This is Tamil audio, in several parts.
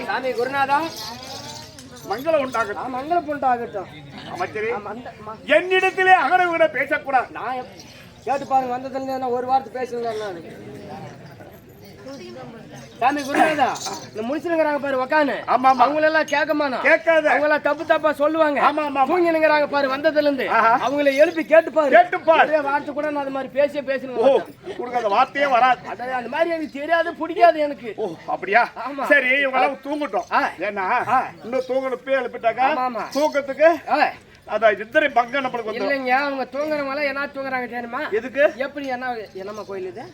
சாமி குருநாதா மங்களம் உண்டாகட்டும். மங்களம் உண்டாகட்டும். அமைச்சரே, என்னிடத்திலே அகர விட பேசக்கூடாது. நான் கேட்டு பாருங்க, வந்ததுல ஒரு வார்த்தை பேசுங்க. சாமி குருநாதா, இந்த முடிச்சுங்கிறாங்க பாரு உக்கானு, அவங்கள எல்லாம் கேட்கமானா கேட்காத, அவங்கள தப்பு தப்பா சொல்லுவாங்க. தூங்கினுங்கிறாங்க பாரு, வந்ததுல இருந்து அவங்கள எழுப்பி கேட்டுப்பாரு. வார்த்தை கூட நான் அது மாதிரி பேசணும், வார்த்தையே வராது. அந்த மாதிரி எனக்கு தெரியாது, பிடிக்காது எனக்கு. அப்படியா? சரி, இவங்க தூங்கட்டும். ஏன்னா இன்னும் தூங்கணும் எழுப்பிட்டாக்கா தூக்கத்துக்கு அதான் இத்தனை பங்கு நம்மளுக்கு இல்லைங்க. அவங்க தூங்குறவங்க என்ன தூங்குறாங்க தெரியுமா? எதுக்கு? எப்படி என்னம்மா கோயில் இது?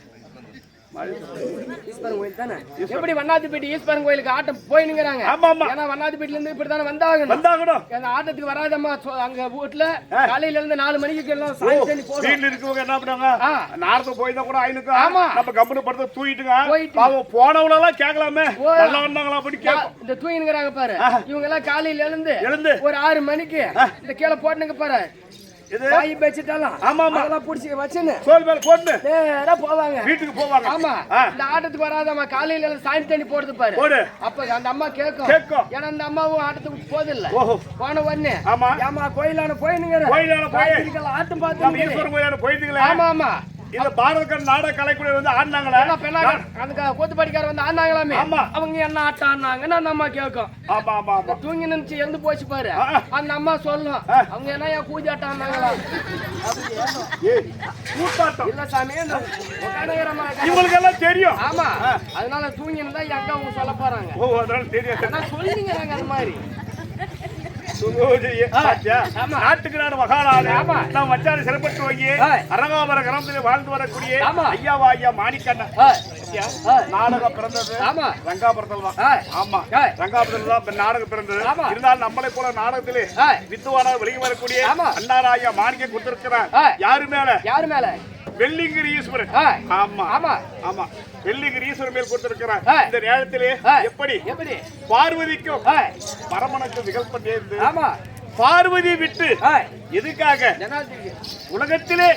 ஈஸ்வரன் கோயில் தானே. எப்படி வண்ணாத்திப்பேட்டை ஈஸ்வரன் கோயிலுக்கு ஆட்டம் போயினுங்கிறாங்க. ஏன்னா வண்ணாத்திப்பேட்டில இருந்து இப்படித்தானே வந்தாகணும். அந்த ஆட்டத்துக்கு வராதம்மா அங்க வீட்டுல காலையில இருந்து 4 மணிக்கு எல்லாம் சாயந்தரம் வீட்டுல இருக்கவங்க என்ன பண்ணுவாங்க, நாரத்தை போயிருந்தா கூட ஆயினுக்கு நம்ம கம்பெனி படத்தை தூக்கிட்டுங்க. போனவங்க எல்லாம் கேட்கலாமே, நல்லா வந்தாங்களா அப்படி கேட்கும். இந்த தூங்கினுங்கிறாங்க பாரு, இவங்க எல்லாம் காலையில எழுந்து ஒரு 6 மணிக்கு இந்த கீழே போட்டுனுங்க பாரு, பாய் பெட்ஷீட்டெல்லாம் அதெல்லாம் புடிச்சு வச்சுன்னு நேரா போவாங்க, வீட்டுக்கு போவாங்க. ஆமா, இந்த ஆட்டத்துக்கு வராதம்மா காலையில சாயி தண்ணி போடுது பாரு. அப்ப அந்த அம்மா கேட்கும், ஏன்னா அந்த அம்மாவும் ஆட்டத்துக்கு போதில்லை. போன உடனே ஏமா கோயிலான போயினுங்கிற ஆட்டம் பார்த்து. ஆமா ஆமா, இந்த பாரத நாடக கலைக்குழு வந்து ஆடினாங்களா, அந்த கூத்துப்பாடிக்கார வந்து ஆடினாங்களாமே, அவங்க என்ன ஆட்டம் ஆடினாங்கன்னு அந்த அம்மா கேட்கும். ஆமா ஆமா ஆமா, தூங்கி நினைச்சு எந்த போச்சு பாரு, அந்த அம்மா சொல்லும் அவங்க என்ன என் கூஜி ஆட்டம் ஆடினாங்களா இல்ல சாமி, இவங்களுக்கு எல்லாம் தெரியும். ஆமா, அதனால தூங்கி இருந்தா எங்க அவங்க சொல்ல போறாங்க. ஓ, அதனால தெரியும் சொல்லிங்க அந்த மாதிரி. நாட்டுக்கு நாடு மகாநாடு நாம் மச்சான சிறப்பட்டு வாங்கி அரங்காபுர கிராமத்தில் வாழ்ந்து வரக்கூடிய ஐயாவா ஐயா மாணிக்கண்ணன் நாடகம் பிறந்தது ரங்காபுரத்தில் தான். ஆமா, ரங்காபுரத்தில் தான் நாடகம் பிறந்தது. இருந்தாலும் நம்மளை போல நாடகத்திலே வித்துவான வெளியே வரக்கூடிய அண்ணாரா ஐயா மாணிக்கம் கொடுத்திருக்கிறார். யாரு மேல? வெள்ளிங்கிரி ஈஸ்வரன். ஆமா ஆமா ஆமா, வெள்ளிங்கிரி ஈஸ்வரன் மேல் கொடுத்திருக்கிறார். இந்த நேரத்திலே எப்படி பார்வதிக்கும் பரமனுக்கு நிகழ்ப்பட்டே இருந்து பார்வதி விட்டு எதுக்காக உலகத்திலே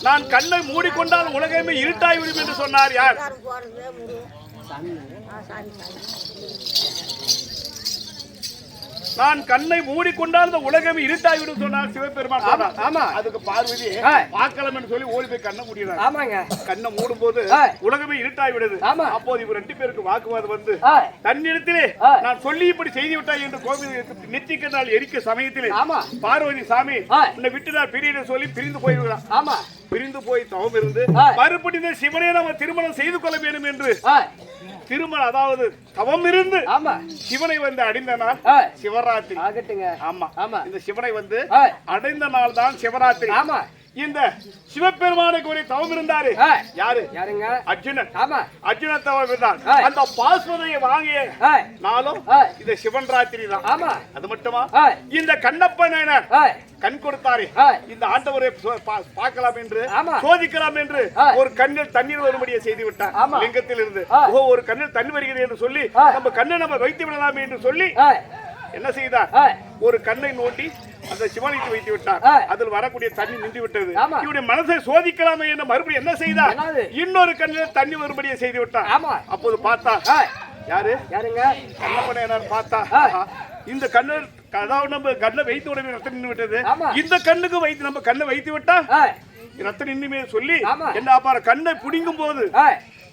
நான் கண்ணை மூடிக்கொண்டால் உலகமே இருட்டாய்விடும் என்று சொன்னார். யார்? நான் கண்ணை மூடிக்கொண்டால் இந்த உலகம் இருட்டாகிவிடும் சொன்னார் சிவபெருமான். ஆமா, அதுக்கு பார்வதி பார்க்கலாம் என்று சொல்லி ஓடி போய் கண்ணை மூடினார். ஆமாங்க, கண்ணை மூடும் போது உலகமே இருட்டாகிவிடுது. அப்போது இவர் 2 பேருக்கு வாக்குவாதம் வந்து தன்னிடத்திலே நான் சொல்லி இப்படி செய்து விட்டாய் என்று கோவில் நெற்றிக்கண்ணால் எரிக்க சமயத்திலே பார்வதி சாமி உன்னை விட்டு நான் பிரியிட சொல்லி பிரிந்து போய்விடுறான். ஆமா, பிரிந்து போய் தவம் இருந்து மறுபடியும் சிவனே நம்ம திருமணம் செய்து கொள்ள வேண்டும் என்று திருமணம், அதாவது தவம் இருந்து சிவனை வந்து அடைந்த நாள் சிவராத்திரி. ஆமா, இந்த சிவனை வந்து அடைந்த நாள் தான் சிவராத்திரி. ஆமா, இந்த சிவபெருமானுக்கு ஒரு தவம் இருந்தாரு. யாருங்க? அர்ஜுனன். அர்ஜுன தவம் இருந்தார். அந்த பாஸ்வதையை வாங்கிய நாளும் இந்த சிவன் ராத்திரி தான். அது மட்டுமா, இந்த கண்ணப்பன் கண் கொடுத்தாரு. இந்த ஆண்டவரை பார்க்கலாம் என்று சோதிக்கலாம் என்று ஒரு கண்ணில் தண்ணீர் வரும்படியை செய்து விட்டார். லிங்கத்தில் இருந்து ஒரு கண்ணில் தண்ணி வருகிறது என்று சொல்லி நம்ம கண்ணை நம்ம வைத்து விடலாம் என்று சொல்லி என்ன செய்தார், ஒரு கண்ணை நோட்டி அந்த சிவனுக்கு வைத்து விட்டார். அதில் வரக்கூடிய தண்ணி நின்று விட்டது. இவருடைய மனசை சோதிக்கலாமே என்று மறுபடியும் என்ன செய்தார், இன்னொரு கண்ணில் தண்ணி வரும்படியை செய்து விட்டார். அப்போது பார்த்தா யாருங்க? கண்ணப்பனை பார்த்தா இந்த கண்ணில், அதாவது நம்ம கண்ணை வைத்து உடனே ரத்தம் நின்று விட்டது. இந்த கண்ணுக்கு வைத்து நம்ம கண்ணை வைத்து விட்டா ரத்தம் நின்றுமே சொல்லி என்ன கண்ணை புடிங்கும் போது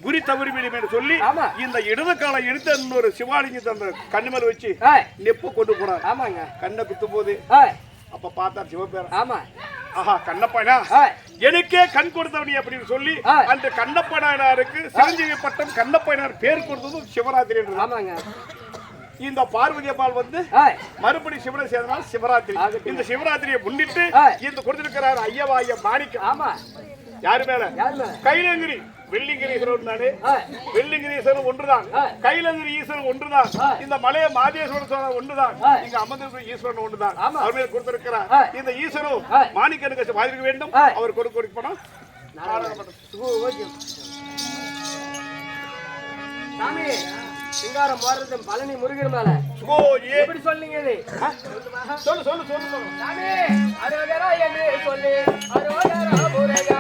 குறி தவறிவிடும் என்று சொல்லி இந்த இடது காலை எடுத்து ஒரு சிவாலிங்கத்தை அந்த கண்ணு மேல வச்சு நெப்பு கொண்டு போறார். கண்ணை குத்தும் போது அப்ப பார்த்தார் சிவபேரன். ஆஹா, கண்ணப்பனா எனக்கே கண் கொடுத்தவனி அப்படின்னு சொல்லி அந்த கண்ணப்பனாருக்கு சிரஞ்சீவி பட்டம் கண்ணப்பனார் பேர் கொடுத்ததும் சிவராத்திரி என்று. இந்த பார்வதி அம்மாள் வந்து மறுபடி சிவனை சேர்ந்தனால் சிவராத்திரி. இந்த சிவராத்திரியை முன்னிட்டு இந்த கொடுத்திருக்கிறார் ஐயவா ஐயா மாணிக்கம். யாரு மேல? கைலங்கிரி வெள்ளிங்கிரி ஈஸ்வரன் தானே. வெள்ளிங்கிரி ஈஸ்வரன் ஒன்றுதான், கைலங்கிரி ஈஸ்வரன் ஒன்றுதான், இந்த மலைய மாதேஸ்வரன் ஒன்றுதான், இங்க அமர்ந்திருக்கிற ஈஸ்வரன் ஒன்றுதான். அவர் மேல் கொடுத்திருக்கிறார். இந்த ஈஸ்வரன் மாணிக்கனுக்கு பாதிக்க வேண்டும். அவர் கொடுக்கணும். சிங்காரம் போறது பழனி முருகன் மேல எப்படி சொல்லுங்க? சொல்லு சொல்லு சொல்லு சொல்லு. அரோகரா என்று சொல்லி அரோகரா முருகா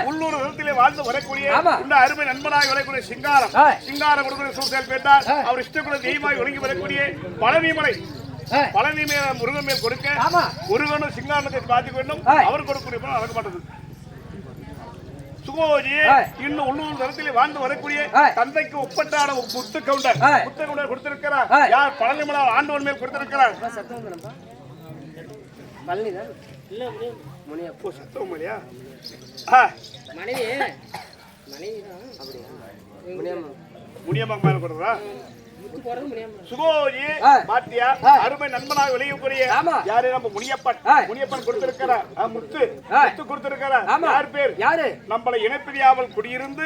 உள்ளூர் விதத்திலே வாழ்ந்து வரக்கூடிய இந்த அருமை நண்பனாக விளையக்கூடிய சிங்காரம். சிங்காரம் கொடுக்கிற சூழ்நிலை பெற்றார். அவர் இஷ்டக்குள்ள தெய்வமாய் ஒழுங்கி வரக்கூடிய பழனிமலை. பழனி மேல முருகன் மேல் கொடுக்க முருகனும் சிங்காரத்தை பார்த்துக்க வேண்டும். அவர் கொடுக்கக்கூடிய நடக்க மாட்டது. சுகோஜி இன்னும் உள்ளூர் தரத்திலே வாழ்ந்து வரக்கூடிய தந்தைக்கு ஒப்பட்டான முத்து கவுண்டர். முத்து கவுண்டர் கொடுத்திருக்கிறார். யார்? பழனிமலை ஆண்டவன் மேல் கொடுத்திருக்கிறார். முனியம்மா மேல கொடுறா. சுகோஜி பாத்தியா அருமை நண்பனாக விளையக்கூடிய யாரு? நம்ம முனியப்பன். முனியப்பன் கொடுத்திருக்கிறார். முத்து முத்து கொடுத்திருக்கிறார். யார் பேர்? யாரு? நம்மளை இணைப்பிரியாமல் குடியிருந்து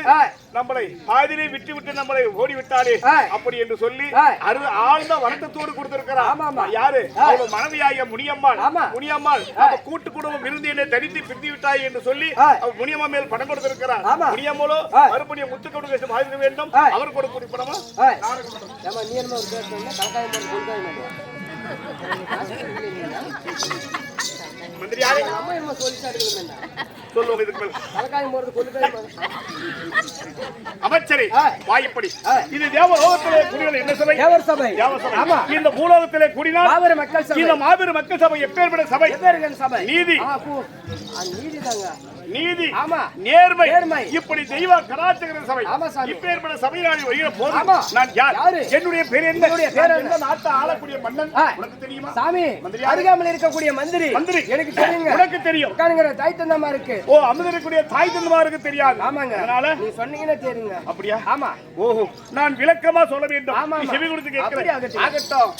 நம்மளை பாதிலே விட்டு விட்டு நம்மளை ஓடி விட்டாரே அப்படி என்று சொல்லி ஆழ்ந்த வருத்தத்தோடு கொடுத்திருக்கிறார். யாரு? அவள் மனைவியாகிய முனியம்மாள். முனியம்மாள் நம்ம கூட்டு குடும்பம் விருந்து என்னை தனித்து பிரிந்து விட்டாய் என்று சொல்லி அவர் முனியம்மா மேல் பணம் கொடுத்திருக்கிறார். முனியம்மளோ மறுபடியும் முத்து கொண்டு பாதிக்க வேண்டும். அவர் கொடுக்க பணமா மந்திரி யாரு? சொல்லுவோம் இதுக்கு மேல. அமைச்சரே வாய்ப்படி இது தேவலோகத்திலே குடிகள் என்ன சபை? தேவர் சபை. ஆமா. இந்த பூலோகத்திலே குடினால் மாபெரும் மக்கள் சபை. இந்த மாபெரும் மக்கள் சபை எப்பேற்பட்ட சபை? எப்பேற்பட்ட சபை? நீதி. நீதி தாங்க. நீதி. ஆமா. நேர்மை. இப்படி தெய்வ கலாச்சார சபை. இப்பேற்பட்ட சபையாளி வருகிற போது நான் யார்? என்னுடைய பேர் என்ன? இந்த நாட்டை ஆளக்கூடிய மன்னன் உனக்கு தெரியுமா? சாமி, அருகாமையில் இருக்கக்கூடிய மந்திரி. எனக்கு தெரியுங்க. உனக்கு தெரியும். உட்காருங்கிற தாய் தந்தமா இருக்கு. ஓ, அமுதனுடைய தாய் தந்தமாருக்கு தெரியாது. ஆமாங்க. அதனால நீ சொன்னீங்கன்னா தெரியுங்க. அப்படியா? ஆமா. ஓஹோ, நான் விளக்கமா சொல்ல வேண்டும். நீ செவி கொடுத்து கேட்கிறேன். ஆகட்டும்.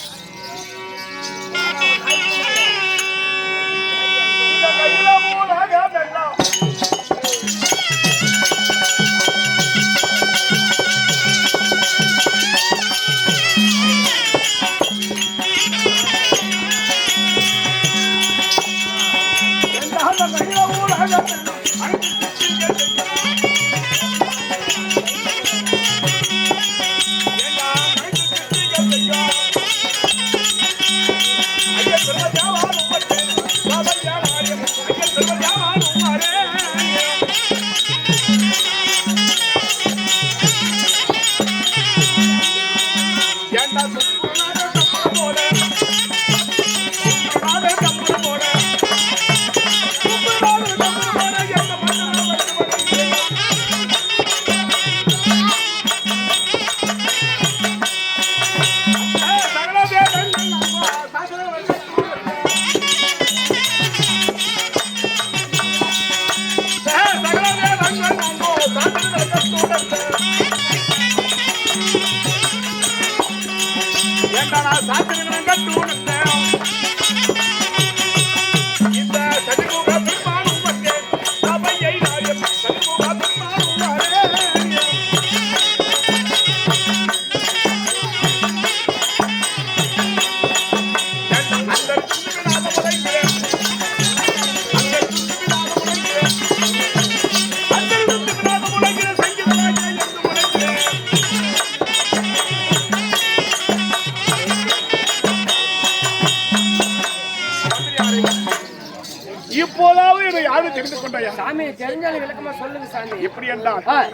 இப்போதாவது இதை யாரும் தெரிந்து கொண்டாயா? சாமி, தெரிஞ்சாலும் விளக்கமா சொல்லுங்க சாமி. எப்படி என்றால்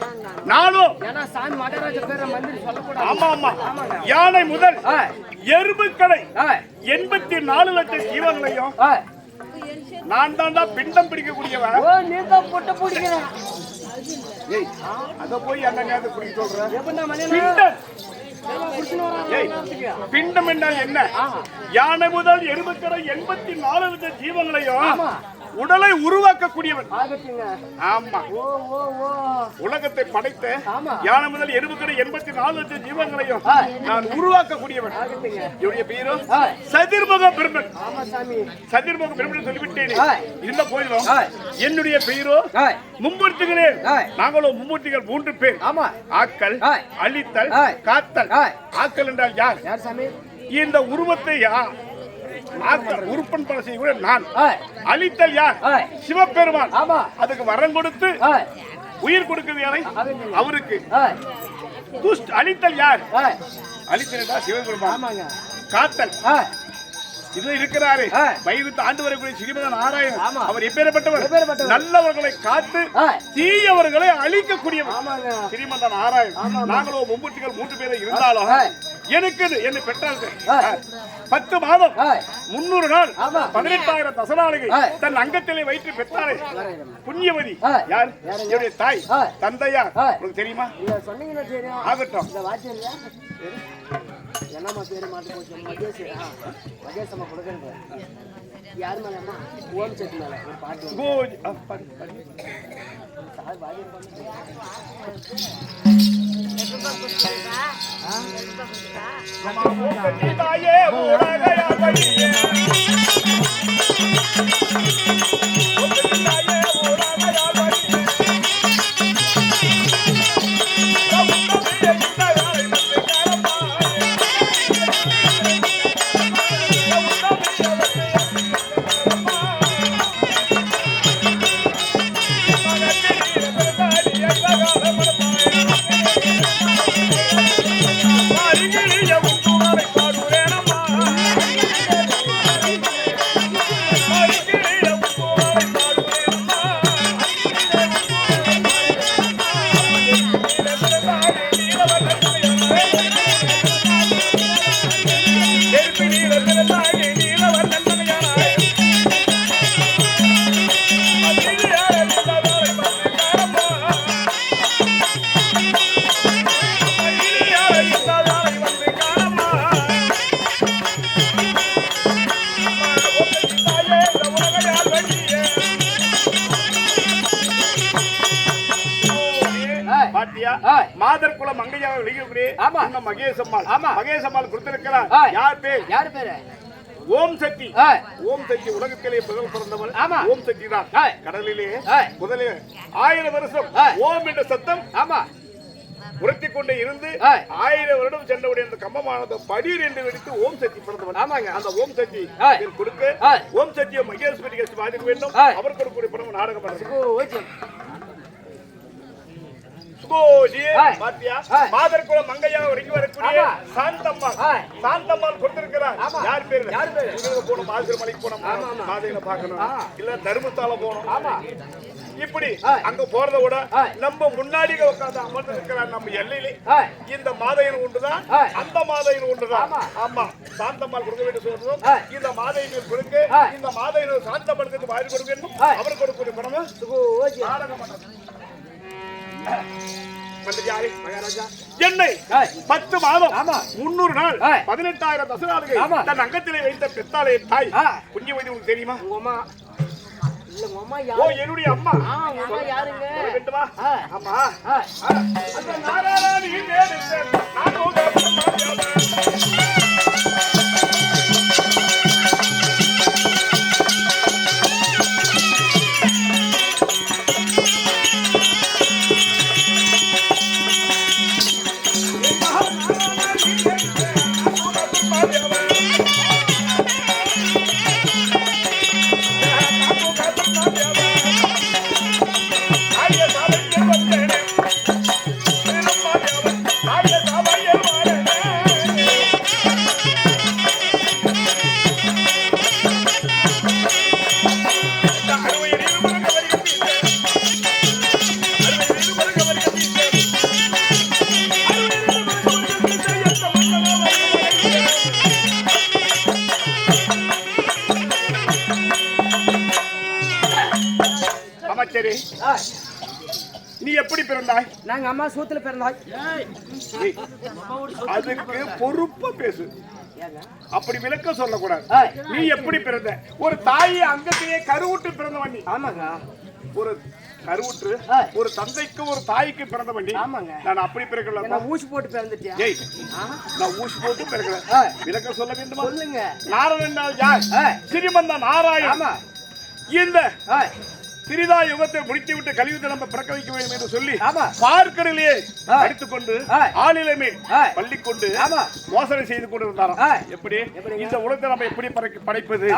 நானும் ஏன்னா சாமி மகாராஜ பேர மந்திரி சொல்லக்கூடாது. ஆமா ஆமா. யானை முதல் எறும்பு கடை 84 லட்சம் ஜீவங்களையும் நான் தாண்டா பிண்டம் பிடிக்கக்கூடியவன். ஓ, நீ தான் பொட்ட பிடிக்கிற. ஏய், அத போய் என்னங்க பிடிக்க சொல்ற? பிண்டம் பிண்டம் என்றால் என்ன? யானை முதல் எறும்புக்கடை 84 லட்சம் ஜீவங்களையும் உடலை உருவாக்கக்கூடியவன். ஆமா. உலகத்தை படைத்த யானை முதல் எறும்புக்கடை 84 லட்சம் ஜீவங்களையும் நான் உருவாக்கக்கூடியவன். என்னுடைய பேரோ சதிர்முக பிரம்மன். சதிர்முக பிரம்மன் சொல்லிவிட்டேன். இருந்த போயிடும் என்னுடைய பெயரோ மும்மூர்த்திகளே. நாங்களும் மும்மூர்த்திகள் 3 பேர். ஆக்கல், அழித்தல், காத்தல். ஆக்கல் என்றால் யார்? இந்த உருவத்தை உருப்பன் பல செய்ய நான். அழித்தல் யார்? சிவபெருமான். அதுக்கு வரம் கொடுத்து உயிர் கொடுக்கிறது யாரை? அவருக்கு. அழித்தல் யார்? அழித்தல் சிவபெருமான். காத்தல் இது இருக்கிறாரு வயிறு ஆண்டு வரக்கூடிய ஸ்ரீமத நாராயணன். அவர் எப்பேற்பட்டவர்? நல்லவர்களை காத்து தீயவர்களை அழிக்கக்கூடியவர் ஸ்ரீமத நாராயணன். நாங்களும் மும்மூர்த்திகள் 3 பேரை இருந்தாலும் எனக்கு என்னை பெற்றார்கள் 10 மாதம் 300 நாள் 18,000 தசநாளிகை தன் அங்கத்திலே வைத்து பெற்றாரே புண்ணியவதி யார்? என்னுடைய தாய் தந்தையா உங்களுக்கு தெரியுமா? ஆகட்டும். என்னம்மா பேரு மாட்டு போச்சு? மகேசம்மா கொடுக்குறது யாரு மேலம்மா? ஓம் செட்டு மேல ஒரு பாட்டு. பாத்தியா மாதர் குல மங்கையாக விளங்கக்கூடிய இந்த மகேசம்மாள் மகேசம்மாள் கொடுத்திருக்கிறார் யார் பேரு ஓம் சக்தி ஓம் சக்தி உலகத்திலே புகழ் பிறந்தவள் ஓம் சக்தி தான் கடலிலே முதலில் 1000 வருஷம் ஓம் என்ற சத்தம் உரத்தி கொண்டே இருந்து 1000 வருடம் சென்றவுடைய அந்த கம்பமானது படீர் என்று வெடித்து ஓம் சக்தி பிறந்தவன் அந்த ஓம் சக்தி கொடுக்க ஓம் சக்தியை மகேஸ்வரி பாதிக்க வேண்டும் அவர் கொடுக்கக்கூடிய படம் நாடகம் பண்ணுறது மாதர் குல மங்கையாக வரைக்கும் வரக்கூடிய சாந்தம்மாள் கொடுத்திருக்கிறார் யார் பேரு போனோம் மாதர் மலைக்கு போனோம் மாதையில பாக்கணும் இல்ல தர்மஸ்தால போனோம் இப்படி அங்க போறத விட நம்ம முன்னாடி உட்கார்ந்து அமர்ந்து இருக்கிறார் நம்ம எல்லையிலே இந்த மாதையின் உண்டுதான் அந்த மாதையின் உண்டுதான் ஆமா சாந்தம்மாள் கொடுக்க வேண்டிய சொல்றோம் இந்த மாதையின் கொடுக்க இந்த மாதையின் சாந்தப்படுத்துக்கு வாரி கொடுக்கணும் அவர் கொடுக்கக்கூடிய பணம் நாடகம் என்னை 10 மாதம் 300 நாள் 18,000 தசநாடுகள் தன் அங்கத்திலே வைத்த பெத்தாலே தாய் புண்ணிய வைத்து உங்களுக்கு தெரியுமா என்னுடைய அம்மா யாருங்க ஆமா அந்த நாராயணி நீ எப்படி பிறந்தாய்? நாங்க அம்மா சூத்துல பிறந்தாய். அதுக்கு பொறுப்பா பேசு, அப்படி விளக்க சொல்லக்கூடாது. நீ எப்படி பிறந்த? ஒரு தாயை அங்கத்திலே கருவுட்டு பிறந்தவன் நீ. ஆமாங்க. ஒரு கருவுற்று ஒரு தந்தைக்கு ஒரு தாய்க்கு பிறந்தவன் நீ. ஆமாங்க. நான் அப்படி பிறக்கல. நான் ஊசி போட்டு பிறந்துட்டியா? ஏய், நான் ஊசி போட்டு பிறக்கல. விளக்க சொல்ல வேண்டுமா? சொல்லுங்க. நாராயணன் யார்? ஸ்ரீமந்த நாராயணன். ஆமா. இந்த திரிதா யுகத்தை முடித்து விட்டு கலியுகத்தை நம்ம பிறக்க வைக்க வேண்டும் என்று சொல்லி பார்க்கடலையே அடித்துக்கொண்டு ஆளிலமே பள்ளி கொண்டு மோசடி செய்து கொண்டு இருந்தாராம். எப்படி இந்த உலகத்தை நம்ம எப்படி படைப்பது,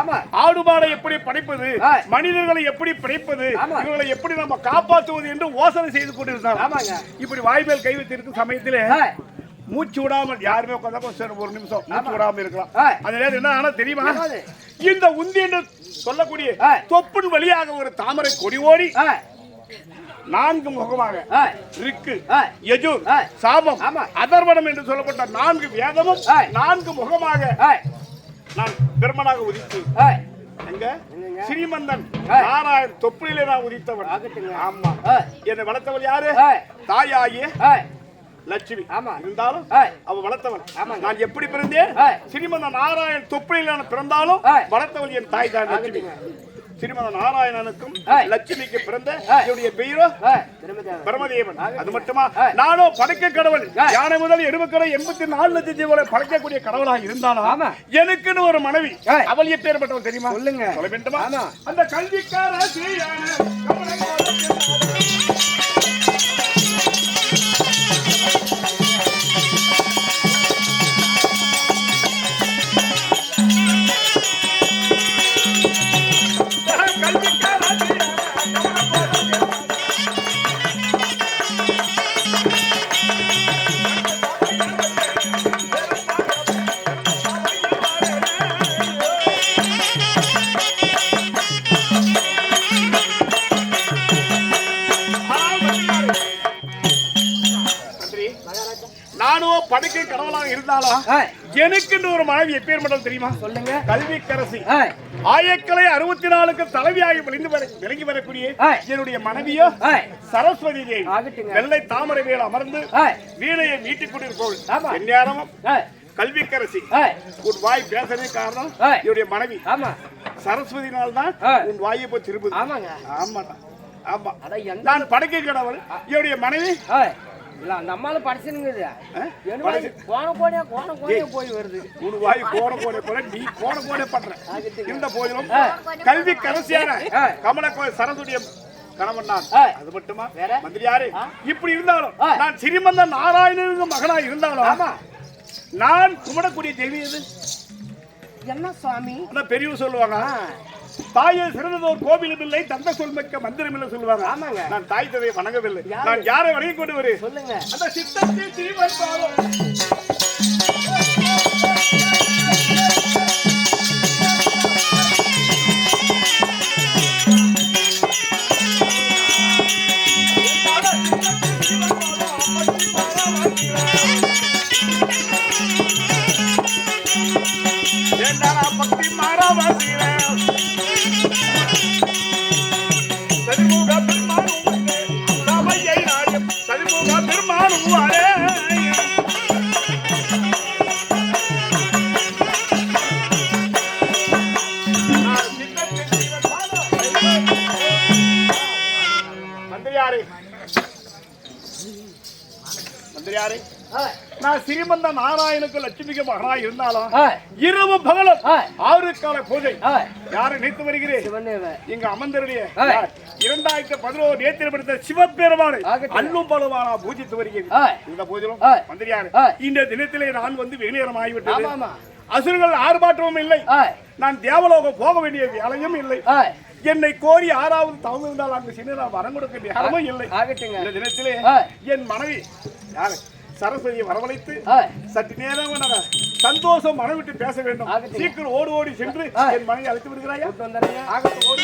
ஆடுபாடை எப்படி படைப்பது, மனிதர்களை எப்படி படைப்பது, இவர்களை எப்படி நம்ம காப்பாற்றுவது என்று யோசனை செய்து கொண்டு இருந்தாராம். இப்படி வாய்மேல் கை வைத்து இருக்கும் சமயத்திலே மூச்சு விடாமல் யாருமே உட்கார்ந்தா ஒரு நிமிஷம் மூச்சு விடாமல் இருக்கலாம். அந்த நேரம் என்ன ஆனா தெரியுமா? இந்த உந்தி என்று சொல்லக்கூடிய தொப்பின் வழியாக ஒரு தாமரை கொடி ஓடி 4 முகமாக ரிக்கு, யஜுர், சாமம், அதர்வனம் என்று சொல்லப்பட்ட 4 வேதமும் 4 முகமாக நான் பிரம்மனாக உதித்து எங்க ஸ்ரீமந்தன் நாராயண் தொப்பிலே நான் உதித்தவன். ஆமா, என்னை வளர்த்தவள் யாரு? தாயாகிய லட்சுமி. இருந்தாலும் அவ வளர்த்தவன். நான் எப்படி பிறந்தேன்? ஸ்ரீமந்த நாராயண் தொப்பிலில் பிறந்தாலும் வளர்த்தவள் என் தாய் தான் லட்சுமி. ஸ்ரீமந்த நாராயணனுக்கும் லட்சுமிக்கு பிறந்த என்னுடைய பெயரோ பிரம்மதேவன். அது மட்டுமா, நானோ படைக்க கடவுள். யானை முதல் எருமக்கரை 84 லட்சம் ஜீவனை படைக்கக்கூடிய கடவுளாக இருந்தாலும் எனக்குன்னு ஒரு மனைவி. அவள் எப்பேற்பட்டவள் தெரியுமா? சொல்லுங்க, சொல்ல வேண்டுமா? அந்த கல்விக்கார படைக்க கடவுளாக இருந்தாலும் எனக்கு ஒரு மனைவி எப்பேற்பட்டது தெரியுமா? சொல்லுங்க. கல்விக்கரசி. ஆயக்கலை 64க்கு தலைவியாகி விளங்கி வரக்கூடிய என்னுடைய மனைவியோ சரஸ்வதி தேவி. வெள்ளை தாமரை மேல் அமர்ந்து வீணையை மீட்டிக் கொண்டிருப்பவள் எந்நேரமும் கல்விக்கரசி. உன் வாய் பேசவே காரணம் என்னுடைய மனைவி சரஸ்வதினால் தான் உன் வாயை போய் திரும்புது. ஆமாடா, ஆமா. நான் படைக்க கடவுள். என்னுடைய மனைவி இல்ல அந்த அம்மால படிச்சுனுங்குது கோண கோணையா போய் வருது ஒரு வாய் கோண போல நீ கோண பண்ற இந்த போதிலும் கல்வி கரசியான கமலக்கோயில் சரதுடைய கணவன் நான். அது மட்டுமா மந்திரியாரே, இப்படி இருந்தாலும் நான் சிறிமந்த நாராயணனுக்கு மகனா இருந்தாலும் நான் கும்பிடக்கூடிய தெய்வம் எது? என்ன சுவாமி? பெரியவர் சொல்லுவாங்க, தாயை சிறந்தது ஒரு கோவிலும் இல்லை, தந்த சொல்மிக்க மந்திரம் இல்லை சொல்லுவாங்க. ஆமாங்க. நான் தாய் தந்தையை வணங்கவில்லை. நான் யாரை வணங்கி கொண்டு வரேன் சொல்லுங்க. அந்த சித்தத்தில் திருவன் பக்தி மாறாவாசிற சரிமுக பெருமானும் ராமையை நாயம் சரிமுக பெருமானும் வாரே மந்திரியாரே, நான் சிறிமந்த நாராயணுக்கு லட்சுமிக்கு மகனாக இருந்தாலும் இரவு பகலும் 6 கால பூஜை யாரை நினைத்து வருகிறேன்? இங்க அமர்ந்தருடைய 2011 நேத்திரப்படுத்த சிவபெருமானை அல்லும் பலவானா பூஜித்து வருகிறேன். இந்த பூஜையிலும் மந்திரியாரே, இந்த தினத்திலே நான் வந்து வெளியேறம் ஆகிவிட்டது. அசுரர்கள் ஆர்ப்பாட்டமும் இல்லை, நான் தேவலோகம் போக வேண்டிய வேலையும் இல்லை. என்னை கோரி 6வது தவம் இருந்தால் அங்கு சின்ன வரம் கொடுக்க வேண்டிய அறமும் இல்லை. இந்த தினத்திலே என் மனைவி யாரு சரஸ்வதியை வரவழைத்து சற்று நேரம் சந்தோஷம் மனவிட்டு பேச வேண்டும். சீக்கிரம் ஓடி சென்று என் மனைவி அழைத்து விடுகிறாயா? ஆகட்டும், ஓடி.